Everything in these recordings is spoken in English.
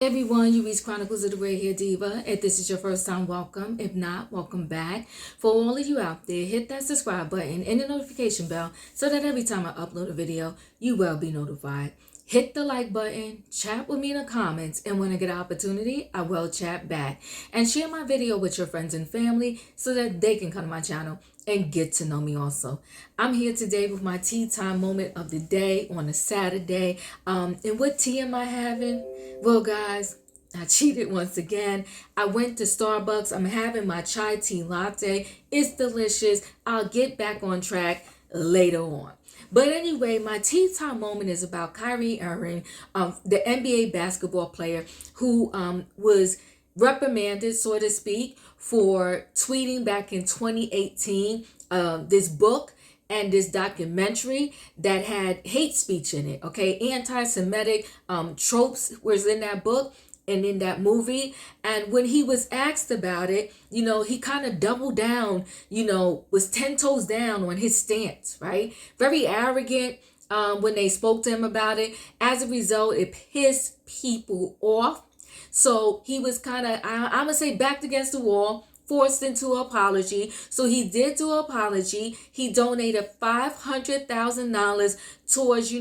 Everyone, you reach Chronicles of the Gray Hair Diva. If this is your first time, welcome. If not, welcome back. For all of you out there, hit that subscribe button and the notification bell so that every time I upload a video, you will be notified. Hit the like button, chat with me in the comments, and when I get an opportunity, I will chat back. And share my video with your friends and family so that they can come to my channel and get to know me also. I'm here today with my tea time moment of the day on a Saturday. And what tea am I having? Well, guys, I cheated once again. I went to Starbucks. I'm having my chai tea latte. It's delicious. I'll get back on track later on. But anyway, my tea time moment is about Kyrie Irving, the NBA basketball player who was reprimanded, so to speak, for tweeting back in 2018 this book and this documentary that had hate speech in it, okay? Anti-Semitic tropes was in that book and in that movie. And when he was asked about it, he kind of doubled down, was 10 toes down on his stance, right? Very arrogant when they spoke to him about it. As a result, it pissed people off. So he was kind of, I'm going to say, backed against the wall, forced into an apology. So he did do an apology. He donated $500,000 towards,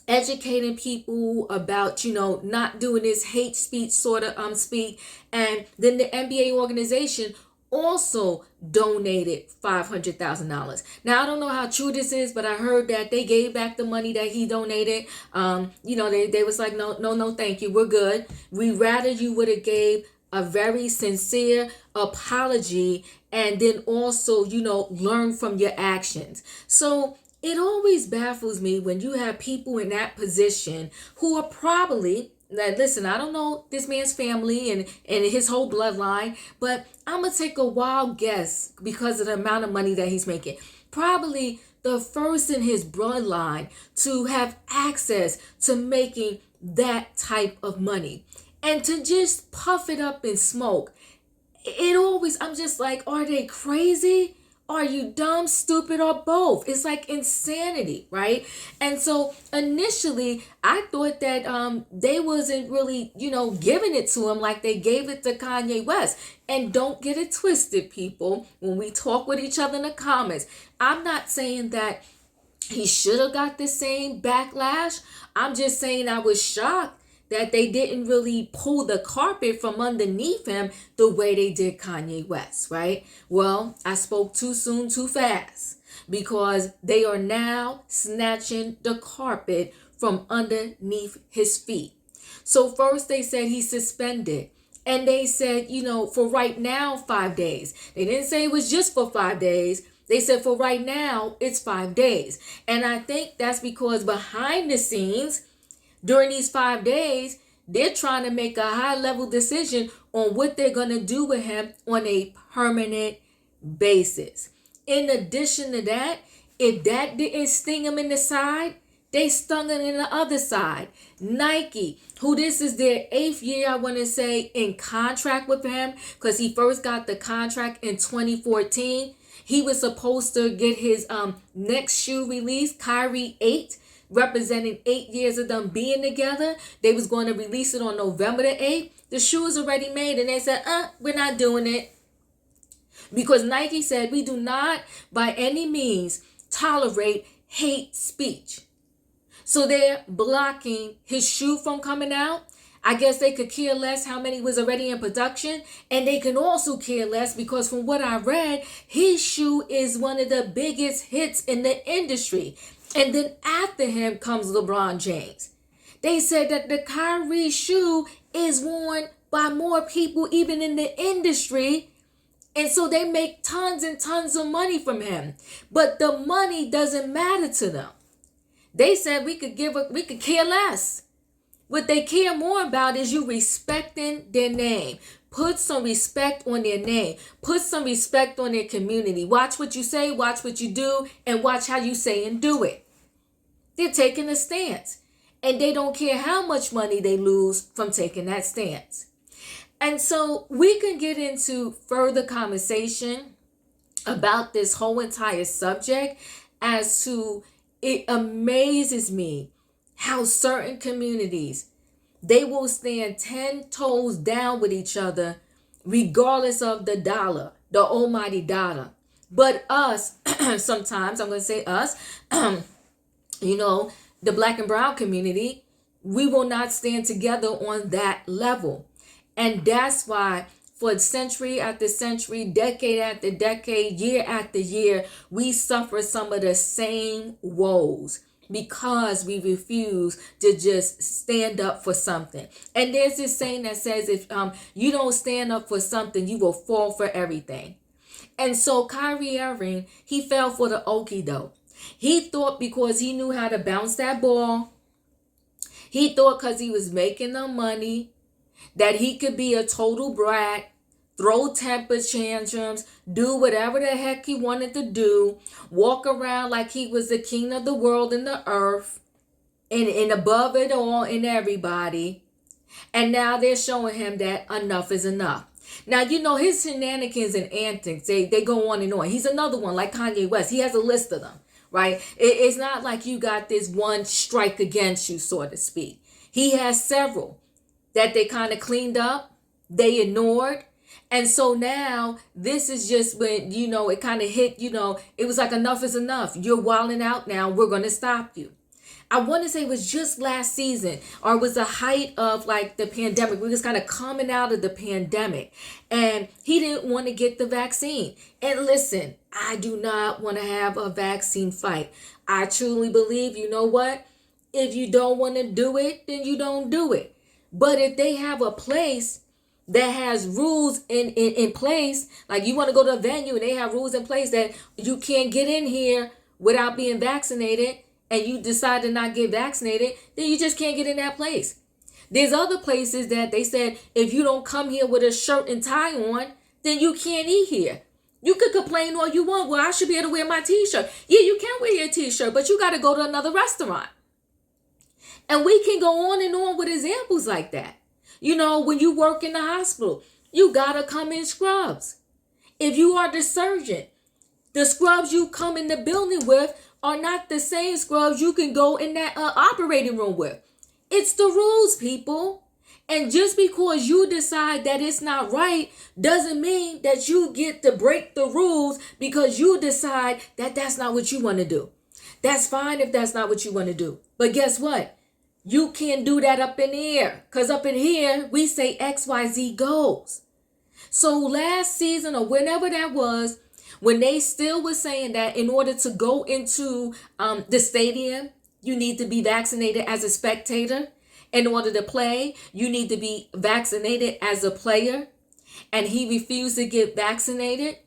educating people about, not doing this hate speech sort of speak. And then the NBA organization also donated $500,000. Now, I don't know how true this is, but I heard that they gave back the money that he donated. They was like, no, thank you. We're good. We rather you would have gave a very sincere apology and then also, learn from your actions. So it always baffles me when you have people in that position who are probably, now listen, I don't know this man's family and his whole bloodline, but I'm going to take a wild guess because of the amount of money that he's making. Probably the first in his bloodline to have access to making that type of money. And to just puff it up in smoke, I'm just like, are they crazy? Are you dumb, stupid, or both? It's like insanity, right? And so initially, I thought that they wasn't really, giving it to him like they gave it to Kanye West. And don't get it twisted, people. When we talk with each other in the comments, I'm not saying that he should have got the same backlash. I'm just saying I was shocked that they didn't really pull the carpet from underneath him the way they did Kanye West, right? Well, I spoke too soon, too fast, because they are now snatching the carpet from underneath his feet. So first they said he's suspended. And they said, for right now, 5 days. They didn't say it was just for 5 days. They said for right now, it's 5 days. And I think that's because behind the scenes, during these 5 days, they're trying to make a high-level decision on what they're going to do with him on a permanent basis. In addition to that, if that didn't sting him in the side, they stung him in the other side. Nike, who this is their 8th year, I want to say, in contract with him, because he first got the contract in 2014. He was supposed to get his next shoe released, Kyrie 8, representing 8 years of them being together. They was going to release it on November the 8th. The shoe is already made, and they said, we're not doing it. Because Nike said, we do not by any means tolerate hate speech. So they're blocking his shoe from coming out. I guess they could care less how many was already in production. And they can also care less because from what I read, his shoe is one of the biggest hits in the industry. And then after him comes LeBron James. They said that the Kyrie shoe is worn by more people even in the industry. And so they make tons and tons of money from him. But the money doesn't matter to them. They said we could care less. What they care more about is you respecting their name. Put some respect on their name. Put some respect on their community. Watch what you say, watch what you do, and watch how you say and do it. They're taking a stance. And they don't care how much money they lose from taking that stance. And so we can get into further conversation about this whole entire subject as to it amazes me how certain communities They will stand 10 toes down with each other, regardless of the dollar, the almighty dollar. But us, sometimes, I'm going to say us, you know, the black and brown community, we will not stand together on that level. And that's why for century after century, decade after decade, year after year, we suffer some of the same woes because we refuse to just stand up for something. And there's this saying that says, if you don't stand up for something, you will fall for everything. And so Kyrie Irving, he fell for the okie doke. He thought because he knew how to bounce that ball, he thought because he was making the money, that he could be a total brat, throw temper tantrums, do whatever the heck he wanted to do, walk around like he was the king of the world and the earth, and above it all and everybody. And now they're showing him that enough is enough. Now, you know, his shenanigans and antics, they go on and on. He's another one like Kanye West. He has a list of them, right? It's not like you got this one strike against you, so to speak. He has several that they kind of cleaned up, they ignored. And so now this is just when, you know, it kind of hit, you know, it was like enough is enough. You're wilding out now. We're going to stop you. I want to say it was just last season, or it was the height of like the pandemic. We was kind of coming out of the pandemic, and he didn't want to get the vaccine. And listen, I do not want to have a vaccine fight. I truly believe, you know what? If you don't want to do it, then you don't do it. But if they have a place that has rules in place, like you want to go to a venue and they have rules in place that you can't get in here without being vaccinated, and you decide to not get vaccinated, then you just can't get in that place. There's other places that they said, if you don't come here with a shirt and tie on, then you can't eat here. You could complain all you want. Well, I should be able to wear my t-shirt. Yeah, you can wear your t-shirt, but you got to go to another restaurant. And we can go on and on with examples like that. You know, when you work in the hospital, you got to come in scrubs. If you are the surgeon, the scrubs you come in the building with are not the same scrubs you can go in that operating room with. It's the rules, people. And just because you decide that it's not right doesn't mean that you get to break the rules because you decide that that's not what you want to do. That's fine if that's not what you want to do. But guess what? You can't do that up in here, because up in here, we say XYZ goes. So last season or whenever that was, when they still were saying that in order to go into the stadium, you need to be vaccinated as a spectator. In order to play, you need to be vaccinated as a player. And he refused to get vaccinated.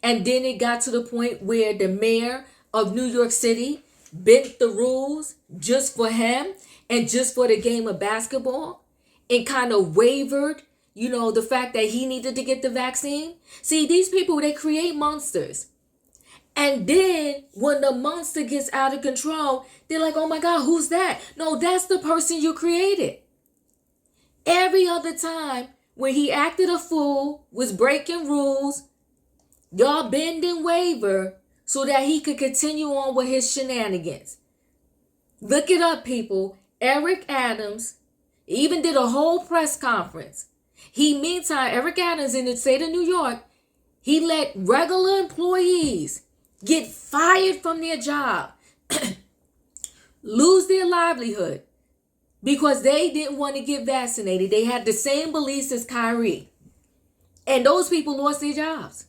And then it got to the point where the mayor of New York City bent the rules just for him and just for the game of basketball, and kind of wavered, you know, the fact that he needed to get the vaccine. See, these people, they create monsters. And then when the monster gets out of control, they're like, oh my God, who's that? No, that's the person you created. Every other time when he acted a fool, was breaking rules, y'all bend and waver so that he could continue on with his shenanigans. Look it up, people. Eric Adams even did a whole press conference. Meantime, Eric Adams in the state of New York, he let regular employees get fired from their job, lose their livelihood because they didn't want to get vaccinated. They had the same beliefs as Kyrie. And those people lost their jobs.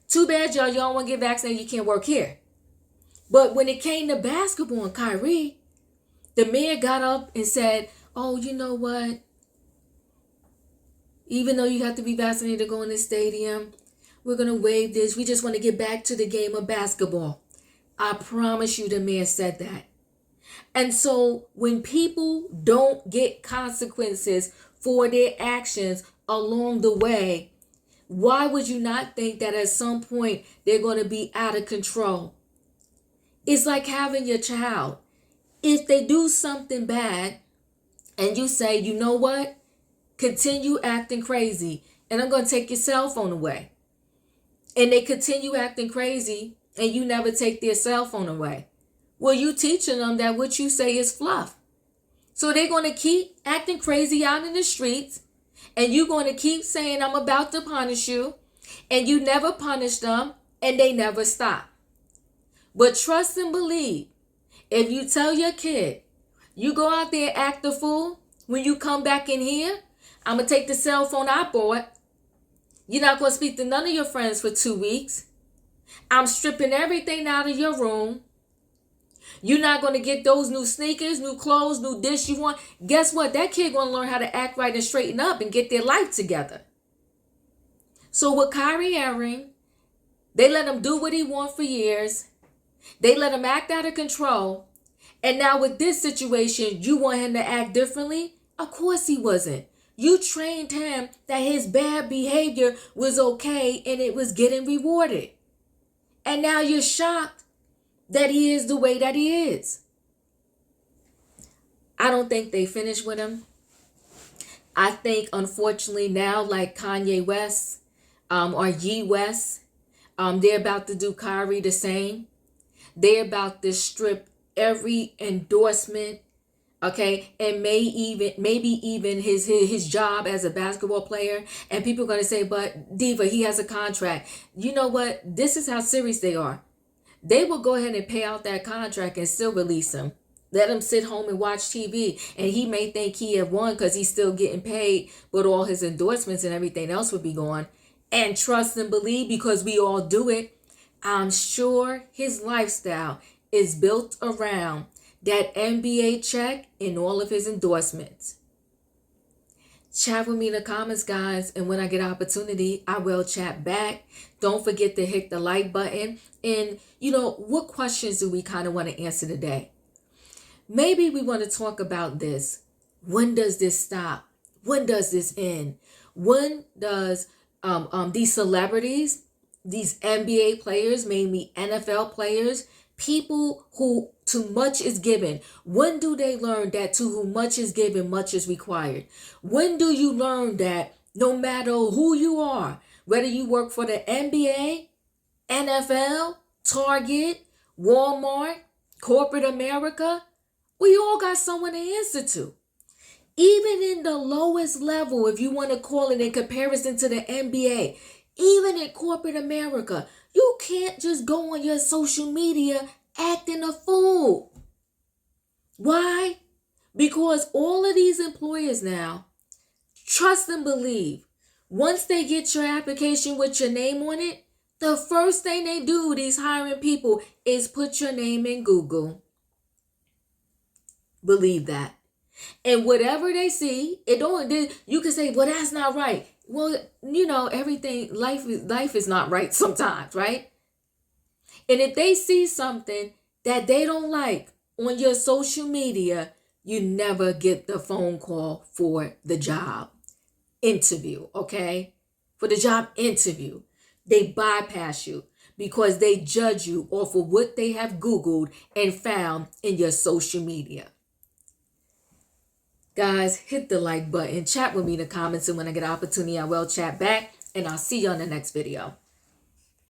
Too bad y'all don't want to get vaccinated. You can't work here. But when it came to basketball and Kyrie, the mayor got up and said, oh, you know what? Even though you have to be vaccinated to go in the stadium, we're going to waive this. We just want to get back to the game of basketball. I promise you the mayor said that. And so when people don't get consequences for their actions along the way, why would you not think that at some point they're going to be out of control? It's like having your child. If they do something bad and you say, you know what? Continue acting crazy and I'm going to take your cell phone away. And they continue acting crazy and you never take their cell phone away. Well, you teaching them that what you say is fluff. So they're going to keep acting crazy out in the streets, and you're going to keep saying, I'm about to punish you, and you never punish them, and they never stop. But trust and believe, if you tell your kid, you go out there and act a fool, when you come back in here, I'm going to take the cell phone I bought. You're not going to speak to none of your friends for 2 weeks. I'm stripping everything out of your room. You're not going to get those new sneakers, new clothes, new dish you want. Guess what? That kid going to learn how to act right and straighten up and get their life together. So with Kyrie Irving, they let him do what he wants for years. They let him act out of control. And now with this situation, you want him to act differently? Of course he wasn't. You trained him that his bad behavior was okay and it was getting rewarded. And now you're shocked that he is the way that he is. I don't think they finished with him. I think, unfortunately, now, like Kanye West or Ye West, they're about to do Kyrie the same. They're about to strip every endorsement, okay, and maybe even his job as a basketball player. And people are going to say, but Diva, he has a contract. You know what? This is how serious they are. They will go ahead and pay out that contract and still release him. Let him sit home and watch TV. And he may think he have won because he's still getting paid, but all his endorsements and everything else would be gone. And trust and believe, because we all do it, I'm sure his lifestyle is built around that NBA check and all of his endorsements. Chat with me in the comments, guys, and when I get opportunity, I will chat back. Don't forget to hit the like button. And, what questions do we kind of want to answer today? Maybe we want to talk about this. When does this stop? When does this end? When does these celebrities, these NBA players, mainly NFL players, people who too much is given, when do they learn that to whom much is given, much is required? When do you learn that no matter who you are, whether you work for the NBA, NFL, Target, Walmart, corporate America, we all got someone to answer to. Even in the lowest level, if you want to call it in comparison to the NBA, even in corporate America, you can't just go on your social media acting a fool. Why? Because all of these employers now, trust and believe, once they get your application with your name on it, the first thing they do, these hiring people, is put your name in Google. Believe that. And whatever they see, you can say, well, that's not right. Well, everything, life is not right sometimes, right? And if they see something that they don't like on your social media, you never get the phone call for the job interview, okay? For the job interview, they bypass you because they judge you off of what they have Googled and found in your social media. Guys, hit the like button, chat with me in the comments, and when I get an opportunity, I will chat back, and I'll see you on the next video.